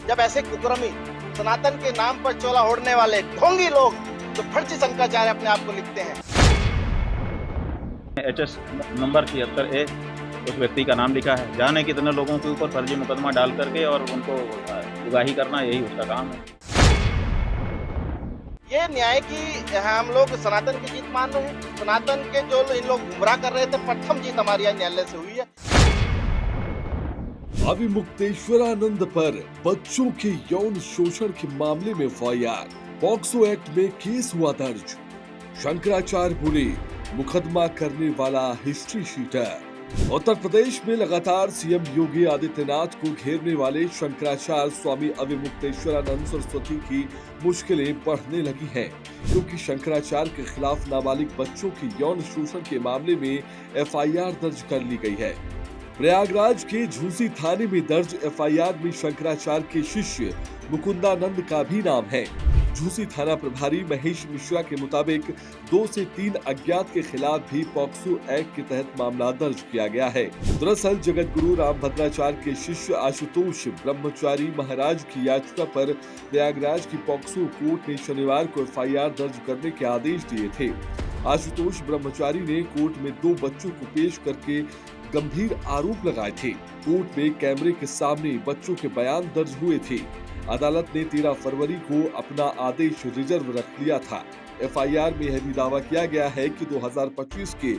जब ऐसे कुकर्मी सनातन के नाम पर चोला ओढ़ने वाले ढोंगी लोग जो फर्जी शंकराचार्य अपने आप को लिखते हैं। HS नंबर 76A उस व्यक्ति का नाम लिखा है। जाने कितने लोगों के ऊपर फर्जी मुकदमा डाल करके और उनको उगाही करना, यही उसका काम है। ये न्याय की हम लोग सनातन की जीत मान रहे हैं। सनातन के जो इन लोग गुमराह कर रहे थे, प्रथम जीत हमारी यहाँ न्यायालय से हुई है। अविमुक्तेश्वरानंद पर बच्चों के यौन शोषण के मामले में FIR, पॉक्सो एक्ट में केस हुआ दर्ज। शंकराचार्य बोले मुकदमा करने वाला हिस्ट्री शीटर। उत्तर प्रदेश में लगातार सीएम योगी आदित्यनाथ को घेरने वाले शंकराचार्य स्वामी अविमुक्तेश्वरानंद सरस्वती की मुश्किलें बढ़ने लगी हैं, क्योंकि शंकराचार्य के खिलाफ नाबालिग बच्चों के यौन शोषण के मामले में FIR दर्ज कर ली गई है। प्रयागराज के झूसी थाने में दर्ज FIR में शंकराचार्य के शिष्य मुकुंदानंद का भी नाम है। झूसी थाना प्रभारी महेश मिश्रा के मुताबिक 2 से 3 अज्ञात के खिलाफ भी पॉक्सो एक्ट के तहत मामला दर्ज किया गया है। दरअसल जगत गुरु रामभद्राचार्य के शिष्य आशुतोष ब्रह्मचारी महाराज की याचिका पर प्रयागराज की पॉक्सो कोर्ट ने शनिवार को FIR दर्ज करने के आदेश दिए थे। आशुतोष ब्रह्मचारी ने कोर्ट में 2 बच्चों को पेश करके गंभीर आरोप लगाए थे। कोर्ट में कैमरे के सामने बच्चों के बयान दर्ज हुए थे। अदालत ने 13 फरवरी को अपना आदेश रिजर्व रख लिया था। FIR में यह भी दावा किया गया है कि 2025 के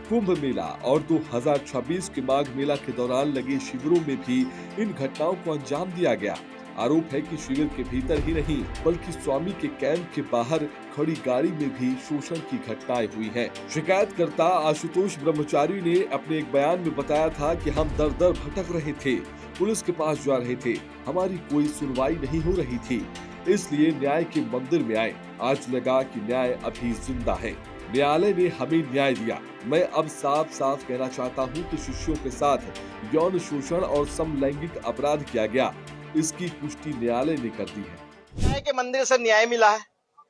कुंभ मेला और 2026 के माघ मेला के दौरान लगे शिविरों में भी इन घटनाओं को अंजाम दिया गया। आरोप है कि शिविर के भीतर ही नहीं बल्कि स्वामी के कैंप के बाहर खड़ी गाड़ी में भी शोषण की घटनाएं हुई हैं। शिकायतकर्ता आशुतोष ब्रह्मचारी ने अपने एक बयान में बताया था कि हम दर दर भटक रहे थे, पुलिस के पास जा रहे थे, हमारी कोई सुनवाई नहीं हो रही थी, इसलिए न्याय के मंदिर में आए। आज लगा कि न्याय अभी जिंदा है, न्यायालय ने हमें न्याय दिया। मैं अब साफ साफ कहना चाहता हूँ कि शिष्यों के साथ यौन शोषण और समलैंगिक अपराध किया गया, इसकी पुष्टि न्यायालय ने कर दी है। न्याय के मंदिर से न्याय मिला है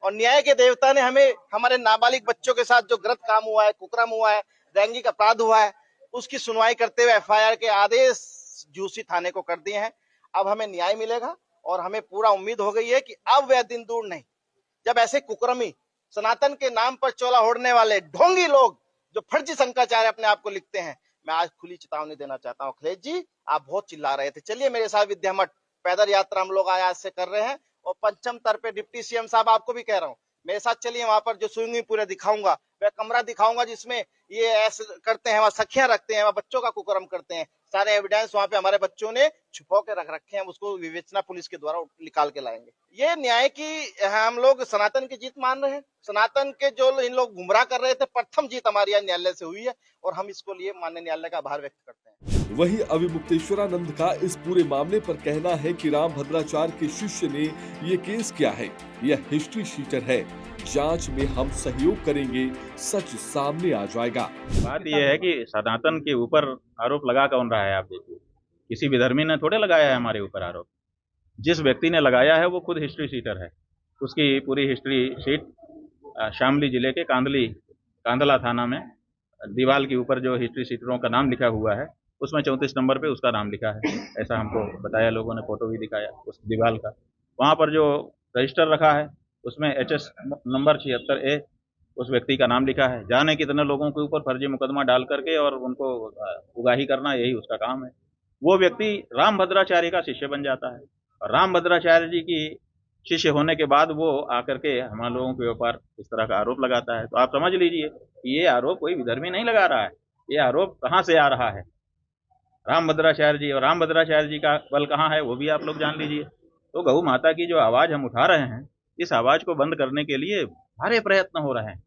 और न्याय के देवता ने हमें हमारे नाबालिग बच्चों के साथ जो गलत काम हुआ है, कुकर्म हुआ है, लैंगिक अपराध हुआ है, उसकी सुनवाई करते हुए FIR के आदेश झूसी थाने को कर दिए हैं। अब हमें न्याय मिलेगा और हमें पूरा उम्मीद हो गई है कि अब वह दिन दूर नहीं जब ऐसे कुकर्मी सनातन के नाम पर चोला ओढ़ने वाले ढोंगी लोग जो फर्जी शंकराचार्य अपने आप को लिखते हैं। मैं आज खुली चेतावनी देना चाहता हूँ। अखिलेश जी, आप बहुत चिल्ला रहे थे, चलिए मेरे साथ विद्या मठ पैदल यात्रा हम लोग आज से कर रहे हैं और पंचम तर पे डिप्टी CM साहब आपको भी कह रहा हूँ, मेरे साथ चलिए। वहां पर जो स्विमिंग पूल दिखाऊंगा, वह कमरा दिखाऊंगा जिसमें ये ऐसे करते हैं, वहाँ सखियां रखते हैं, वहाँ बच्चों का कुकर्म करते हैं। सारे एविडेंस वहाँ पे हमारे बच्चों ने छुपा के रख रखे हैं, उसको विवेचना पुलिस के द्वारा निकाल के लाएंगे। ये न्याय की हम लोग सनातन की जीत मान रहे हैं। सनातन के जो इन लोग गुमराह कर रहे थे, प्रथम जीत हमारी यहाँ न्यायालय से हुई है और हम इसको लिए माननीय न्यायालय का आभार व्यक्त करते हैं। वहीं अविमुक्तेश्वरानंद का इस पूरे मामले पर कहना है कि रामभद्राचार्य के शिष्य ने ये केस किया है, यह हिस्ट्री शीटर है, जांच में हम सहयोग करेंगे, सच सामने आ जाएगा। बात यह है कि सनातन के ऊपर आरोप लगा कौन रहा है। आप देखिए, किसी विधर्मी ने थोड़े लगाया है हमारे ऊपर आरोप। जिस व्यक्ति ने लगाया है वो खुद हिस्ट्री शीटर है। उसकी पूरी हिस्ट्री शीट शामली जिले के कांदला थाना में दीवाल के ऊपर जो हिस्ट्री शीटरों का नाम लिखा हुआ है, उसमें 34 नंबर पे उसका नाम लिखा है। ऐसा हमको बताया, लोगों ने फोटो भी दिखाया उस दीवाल का। वहाँ पर जो रजिस्टर रखा है उसमें HS नंबर 76A उस व्यक्ति का नाम लिखा है। जाने कितने लोगों के ऊपर फर्जी मुकदमा डाल करके और उनको उगाही करना, यही उसका काम है। वो व्यक्ति रामभद्राचार्य का शिष्य बन जाता है और रामभद्राचार्य जी की शिष्य होने के बाद वो आकर के हमारे लोगों के ऊपर इस तरह का आरोप लगाता है। तो आप समझ लीजिए कि ये आरोप कोई विधर्मी नहीं लगा रहा है। ये आरोप कहाँ से आ रहा है? रामभद्राचार्य जी, और रामभद्राचार्य जी का बल कहाँ है वो भी आप लोग जान लीजिए। तो गौ माता की जो आवाज हम उठा रहे हैं, इस आवाज को बंद करने के लिए सारे प्रयत्न हो रहे हैं,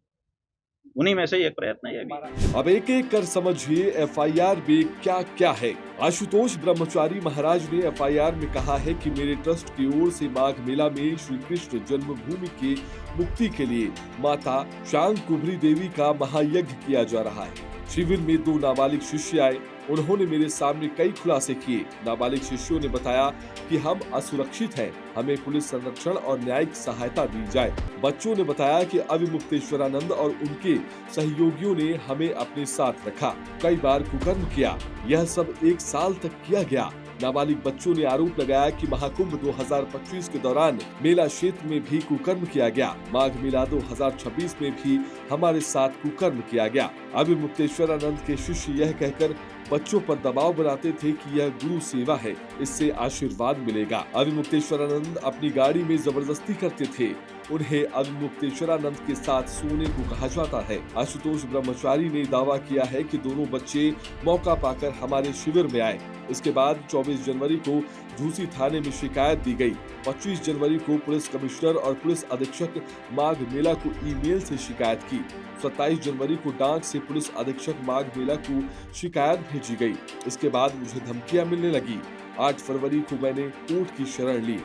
उन्हीं में से एक प्रयत्न है भी। अब एक एक कर समझिए FIR में क्या क्या है। आशुतोष ब्रह्मचारी महाराज ने FIR में कहा है कि मेरे ट्रस्ट की ओर से माघ मेला में श्री कृष्ण जन्मभूमि के मुक्ति के लिए माता शांकुभरी देवी का महायज्ञ किया जा रहा है। शिविर में 2 नाबालिग शिष्य आए, उन्होंने मेरे सामने कई खुलासे किए। नाबालिग शिष्यों ने बताया कि हम असुरक्षित हैं, हमें पुलिस संरक्षण और न्यायिक सहायता दी जाए। बच्चों ने बताया कि अविमुक्तेश्वरानंद और उनके सहयोगियों ने हमें अपने साथ रखा, कई बार कुकर्म किया। यह सब 1 साल तक किया गया। नाबालिग बच्चों ने आरोप लगाया कि महाकुंभ 2025 के दौरान मेला क्षेत्र में भी कुकर्म किया गया। माघ मेला 2026 में भी हमारे साथ कुकर्म किया गया। अभी मुक्तेश्वरानंद के शिष्य यह कहकर बच्चों पर दबाव बनाते थे कि यह गुरु सेवा है, इससे आशीर्वाद मिलेगा। अभी मुक्तेश्वरानंद अपनी गाड़ी में जबरदस्ती करते थे। उन्हें अभी मुक्तेश्वरानंद के साथ सोने को कहा जाता है। आशुतोष ब्रह्मचारी ने दावा किया है कि दोनों बच्चे मौका पाकर हमारे शिविर में आए। इसके बाद 24 जनवरी को झूसी थाने में शिकायत दी गई। 25 जनवरी को पुलिस कमिश्नर और पुलिस अधीक्षक माघ मेला को ईमेल से शिकायत की। 27 जनवरी को डाक से पुलिस अधीक्षक माघ मेला को शिकायत भेजी गई। इसके बाद मुझे धमकियां मिलने लगी। 8 फरवरी को मैंने कोर्ट की शरण ली।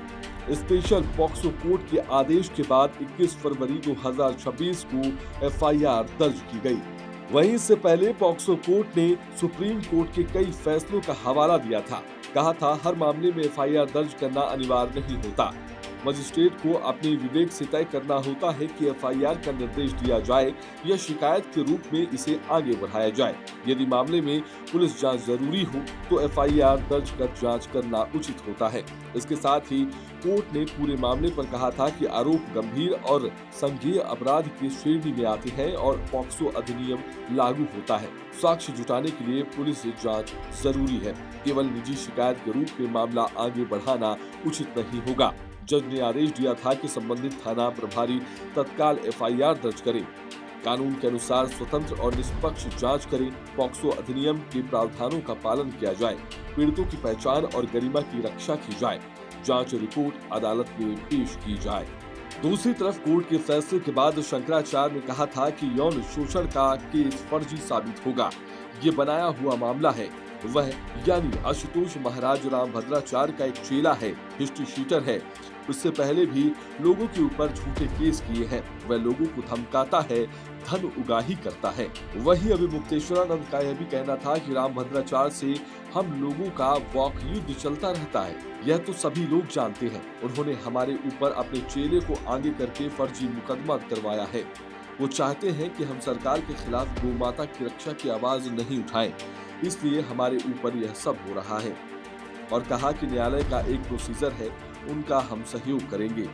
स्पेशल पॉक्सो कोर्ट के आदेश के बाद 21 फरवरी 2026 को एफआईआर दर्ज की गई। वहीं इससे पहले पॉक्सो कोर्ट ने सुप्रीम कोर्ट के कई फैसलों का हवाला दिया था। कहा था हर मामले में एफआईआर दर्ज करना अनिवार्य नहीं होता। मजिस्ट्रेट को अपने विवेक से तय करना होता है कि एफआईआर का निर्देश दिया जाए या शिकायत के रूप में इसे आगे बढ़ाया जाए। यदि मामले में पुलिस जांच जरूरी हो तो एफआईआर दर्ज कर जांच करना उचित होता है। इसके साथ ही कोर्ट ने पूरे मामले पर कहा था कि आरोप गंभीर और संज्ञेय अपराध की श्रेणी में आते हैं और पॉक्सो अधिनियम लागू होता है। साक्ष्य जुटाने के लिए पुलिस जांच जरूरी है। केवल निजी शिकायत के रूप में मामला आगे बढ़ाना उचित नहीं होगा। जज ने आदेश दिया था कि संबंधित थाना प्रभारी तत्काल एफआईआर दर्ज करें, कानून के अनुसार स्वतंत्र और निष्पक्ष जांच करें, पॉक्सो अधिनियम के प्रावधानों का पालन किया जाए, पीड़ितों की पहचान और गरिमा की रक्षा की जाए, जांच रिपोर्ट अदालत में पेश की जाए। दूसरी तरफ कोर्ट के फैसले के बाद शंकराचार्य ने कहा था कि यौन शोषण का केस फर्जी साबित होगा। ये बनाया हुआ मामला है। वह यानी आशुतोष महाराज रामभद्राचार्य का एक चेला है, हिस्ट्री शीटर है। उससे पहले भी लोगों के ऊपर झूठे केस किए हैं। वह लोगों को धमकाता है, धन उगाही करता है। वहीं अभी मुक्तेश्वरानंद का यह भी कहना था कि रामभद्राचार्य से हम लोगों का वॉक युद्ध चलता रहता है। यह तो सभी लोग जानते हैं। उन्होंने हमारे ऊपर अपने चेले को आगे करके फर्जी मुकदमा करवाया है। वो चाहते हैं कि हम सरकार के खिलाफ गौ माता की रक्षा की आवाज नहीं उठाएं, इसलिए हमारे ऊपर यह सब हो रहा है। और कहा कि न्यायालय का एक प्रोसीजर है, उनका हम सहयोग करेंगे।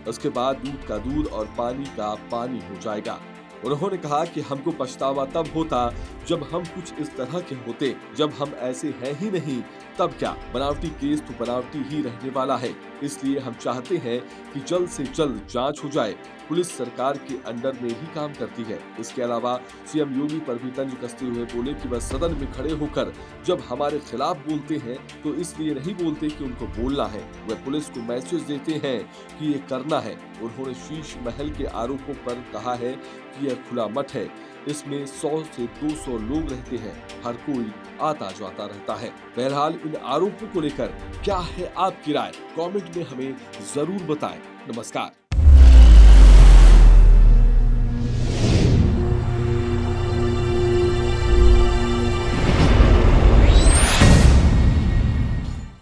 उसके बाद दूध का दूध और पानी का पानी हो जाएगा। उन्होंने कहा कि हमको पछतावा तब होता जब हम कुछ इस तरह के होते। जब हम ऐसे हैं ही नहीं तब क्या। बनावटी केस तो बनावटी ही रहने वाला है। इसलिए हम चाहते हैं कि जल्द से जल्द जांच हो जाए। पुलिस सरकार के अंडर में ही काम करती है। इसके अलावा सीएम योगी पर भी तंज कसते हुए बोले कि वह सदन में खड़े होकर जब हमारे खिलाफ बोलते हैं तो इसलिए नहीं बोलते कि उनको बोलना है। वह पुलिस को मैसेज देते हैं कि ये करना है। उन्होंने शीश महल के आरोपों पर कहा है कि यह खुला मठ है, इसमें 100 से 200 लोग रहते हैं, हर कोई आता जाता रहता है। बहरहाल इन आरोपों को लेकर क्या है आपकी राय, कमेंट में हमें जरूर बताएं। नमस्कार।